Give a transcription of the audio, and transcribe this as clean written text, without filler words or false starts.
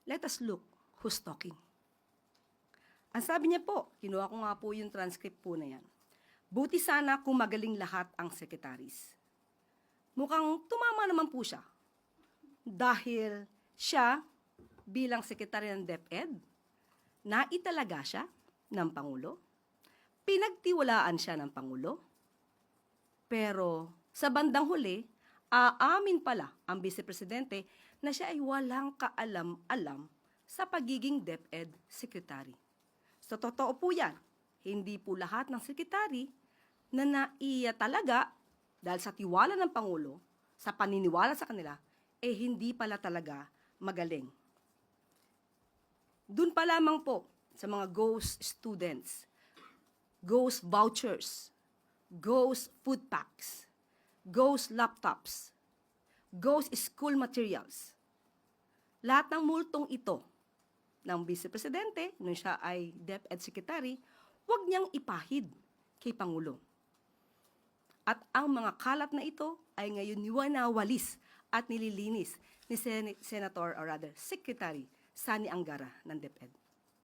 Let us look who's talking. Ang sabi niya po, kinuha ko nga po yung transcript po na yan. Buti sana kung magaling lahat ang secretaries. Mukhang tumama naman po siya. Dahil siya, bilang sekretary ng DepEd, naitalaga siya ng Pangulo. Pinagtiwalaan siya ng Pangulo. Pero sa bandang huli, aamin pala ang Vice Presidente na siya ay walang kaalam-alam sa pagiging DepEd Secretary. So, totoo po yan. Hindi po lahat ng sekretary na naiya talaga dahil sa tiwala ng Pangulo, sa paniniwala sa kanila, hindi pala talaga magaling. Doon pa lamang po sa mga ghost students, ghost vouchers, ghost food packs, ghost laptops, ghost school materials. Lahat ng multong ito ng Vice Presidente, nung siya ay DepEd Secretary, huwag niyang ipahid kay Pangulo. At ang mga kalat na ito ay ngayon niwanawalis at nililinis ni Senator or rather Secretary Sani Angara ng DepEd.